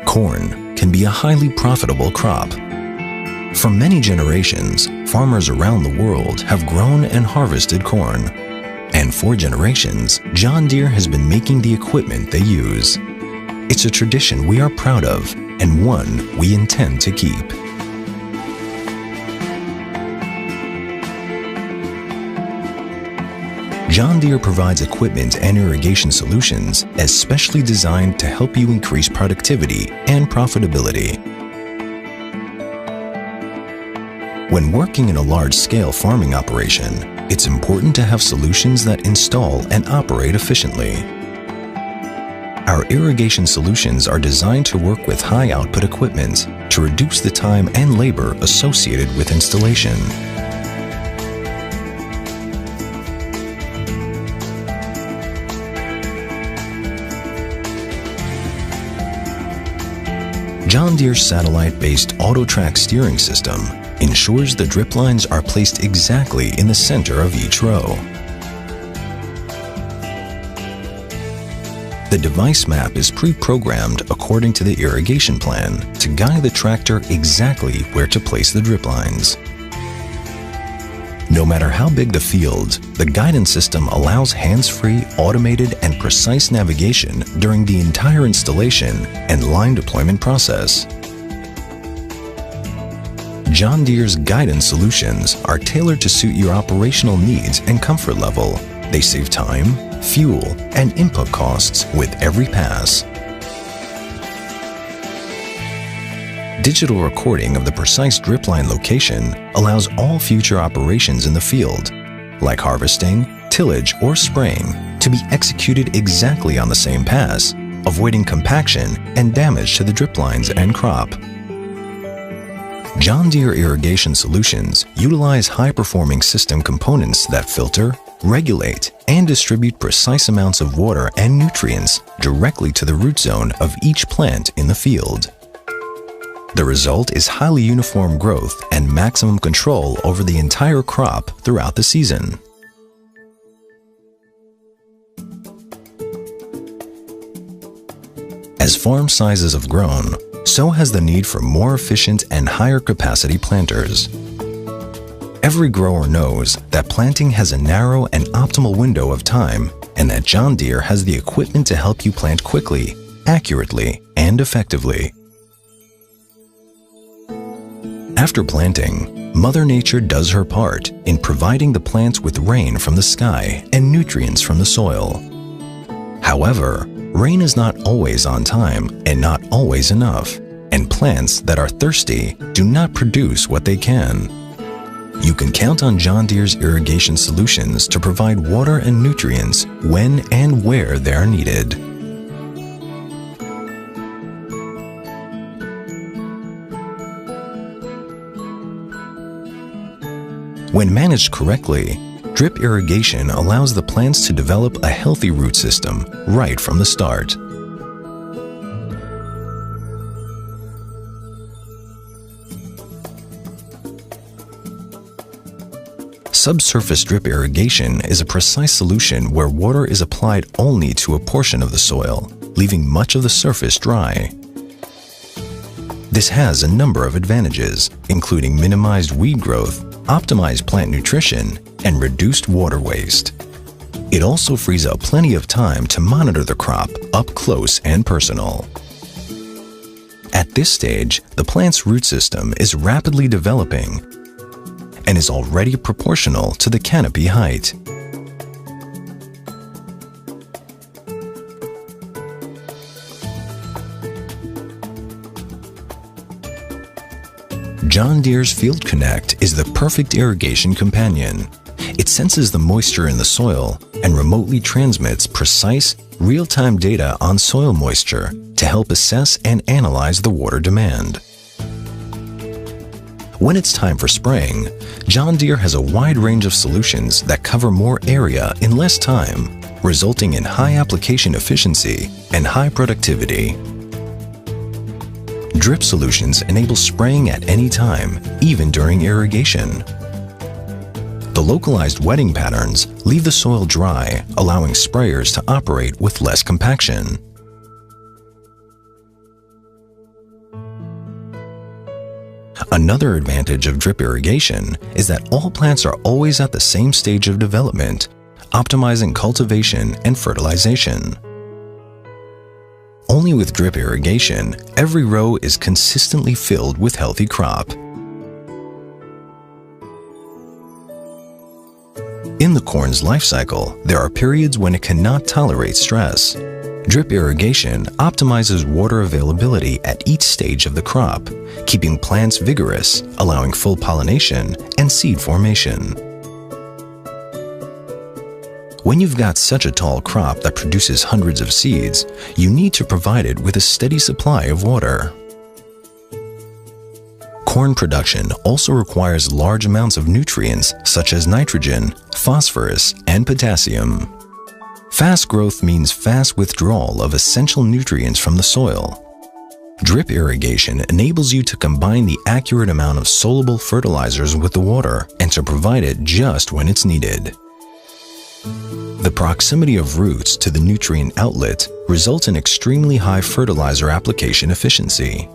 Corn can be a highly profitable crop. For many generations, farmers around the world have grown and harvested corn. And for generations, John Deere has been making the equipment they use. It's a tradition we are proud of and one we intend to keep. John Deere provides equipment and irrigation solutions especially designed to help you increase productivity and profitability. When working in a large-scale farming operation, it's important to have solutions that install and operate efficiently. Our irrigation solutions are designed to work with high-output equipment to reduce the time and labor associated with installation. John Deere's satellite-based auto-track steering system ensures the drip lines are placed exactly in the center of each row. The device map is pre-programmed according to the irrigation plan to guide the tractor exactly where to place the drip lines. No matter how big the field, the guidance system allows hands-free, automated, and precise navigation during the entire installation and line deployment process. John Deere's guidance solutions are tailored to suit your operational needs and comfort level. They save time, fuel, and input costs with every pass. Digital recording of the precise drip line location allows all future operations in the field, like harvesting, tillage, or spraying, to be executed exactly on the same pass, avoiding compaction and damage to the drip lines and crop. John Deere irrigation solutions utilize high-performing system components that filter, regulate, and distribute precise amounts of water and nutrients directly to the root zone of each plant in the field. The result is highly uniform growth and maximum control over the entire crop throughout the season. As farm sizes have grown, so has the need for more efficient and higher capacity planters. Every grower knows that planting has a narrow and optimal window of time, and that John Deere has the equipment to help you plant quickly, accurately, and effectively. After planting, Mother Nature does her part in providing the plants with rain from the sky and nutrients from the soil. However, rain is not always on time and not always enough, and plants that are thirsty do not produce what they can. You can count on John Deere's irrigation solutions to provide water and nutrients when and where they are needed. When managed correctly, drip irrigation allows the plants to develop a healthy root system right from the start. Subsurface drip irrigation is a precise solution where water is applied only to a portion of the soil, leaving much of the surface dry. This has a number of advantages, including minimized weed growth, optimized plant nutrition, and reduced water waste. It also frees up plenty of time to monitor the crop up close and personal. At this stage, the plant's root system is rapidly developing and is already proportional to the canopy height. John Deere's Field Connect is the perfect irrigation companion. It senses the moisture in the soil and remotely transmits precise, real-time data on soil moisture to help assess and analyze the water demand. When it's time for spraying, John Deere has a wide range of solutions that cover more area in less time, resulting in high application efficiency and high productivity. Drip solutions enable spraying at any time, even during irrigation. The localized wetting patterns leave the soil dry, allowing sprayers to operate with less compaction. Another advantage of drip irrigation is that all plants are always at the same stage of development, optimizing cultivation and fertilization. Only with drip irrigation, every row is consistently filled with healthy crop. In the corn's life cycle, there are periods when it cannot tolerate stress. Drip irrigation optimizes water availability at each stage of the crop, keeping plants vigorous, allowing full pollination and seed formation. When you've got such a tall crop that produces hundreds of seeds, you need to provide it with a steady supply of water. Corn production also requires large amounts of nutrients such as nitrogen, phosphorus, and potassium. Fast growth means fast withdrawal of essential nutrients from the soil. Drip irrigation enables you to combine the accurate amount of soluble fertilizers with the water and to provide it just when it's needed. The proximity of roots to the nutrient outlet results in extremely high fertilizer application efficiency.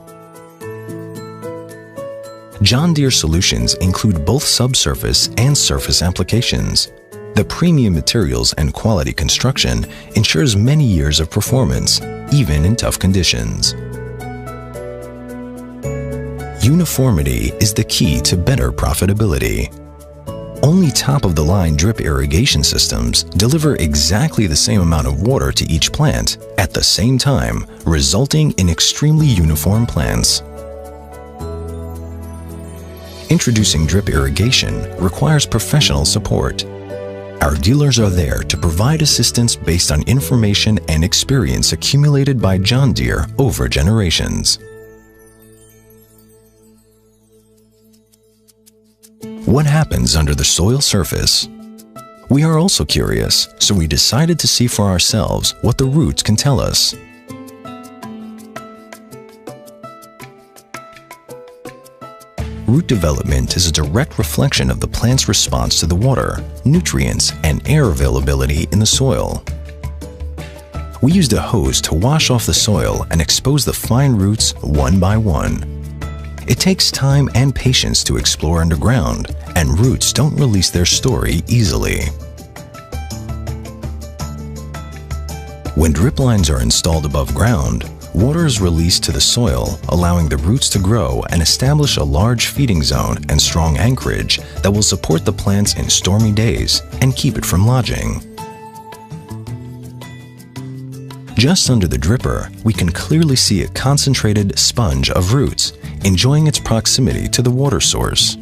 John Deere solutions include both subsurface and surface applications. The premium materials and quality construction ensures many years of performance, even in tough conditions. Uniformity is the key to better profitability. Only top-of-the-line drip irrigation systems deliver exactly the same amount of water to each plant at the same time, resulting in extremely uniform plants. Introducing drip irrigation requires professional support. Our dealers are there to provide assistance based on information and experience accumulated by John Deere over generations. What happens under the soil surface? We are also curious, so we decided to see for ourselves what the roots can tell us. Root development is a direct reflection of the plant's response to the water, nutrients, and air availability in the soil. We used a hose to wash off the soil and expose the fine roots one by one. It takes time and patience to explore underground, and roots don't release their story easily. When drip lines are installed above ground, water is released to the soil, allowing the roots to grow and establish a large feeding zone and strong anchorage that will support the plants in stormy days and keep it from lodging. Just under the dripper, we can clearly see a concentrated sponge of roots, enjoying its proximity to the water source.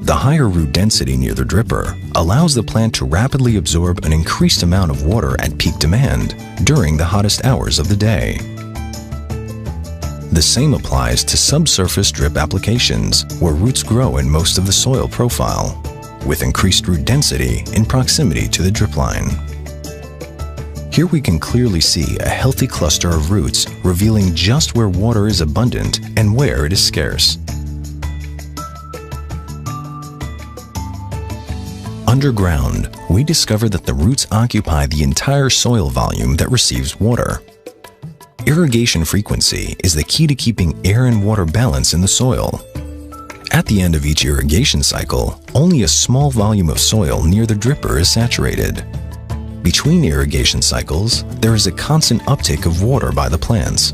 The higher root density near the dripper allows the plant to rapidly absorb an increased amount of water at peak demand during the hottest hours of the day. The same applies to subsurface drip applications, where roots grow in most of the soil profile, with increased root density in proximity to the drip line. Here we can clearly see a healthy cluster of roots revealing just where water is abundant and where it is scarce. Underground, we discover that the roots occupy the entire soil volume that receives water. Irrigation frequency is the key to keeping air and water balance in the soil. At the end of each irrigation cycle, only a small volume of soil near the dripper is saturated. Between irrigation cycles, there is a constant uptake of water by the plants.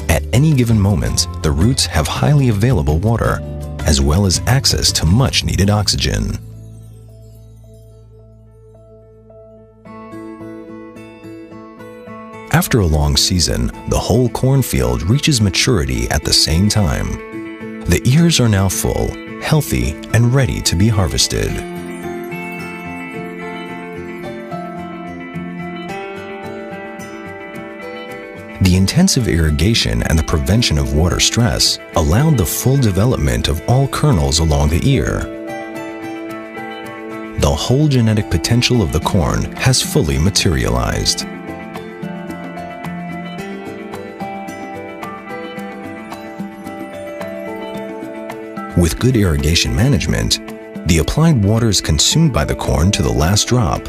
At any given moment, the roots have highly available water, as well as access to much-needed oxygen. After a long season, the whole cornfield reaches maturity at the same time. The ears are now full, healthy, and ready to be harvested. The intensive irrigation and the prevention of water stress allowed the full development of all kernels along the ear. The whole genetic potential of the corn has fully materialized. With good irrigation management, the applied water is consumed by the corn to the last drop,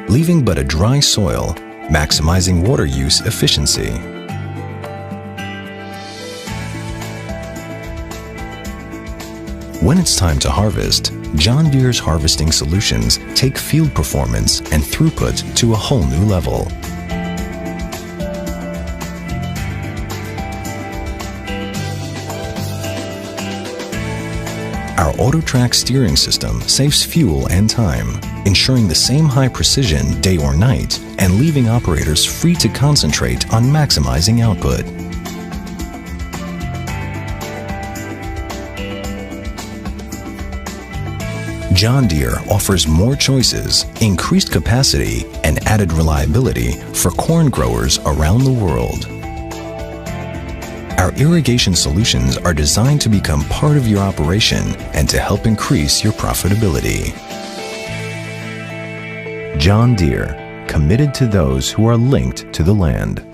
leaving but a dry soil, maximizing water use efficiency. When it's time to harvest, John Deere's harvesting solutions take field performance and throughput to a whole new level. Our AutoTrack steering system saves fuel and time, ensuring the same high precision day or night and leaving operators free to concentrate on maximizing output. John Deere offers more choices, increased capacity, and added reliability for corn growers around the world. Our irrigation solutions are designed to become part of your operation and to help increase your profitability. John Deere, committed to those who are linked to the land.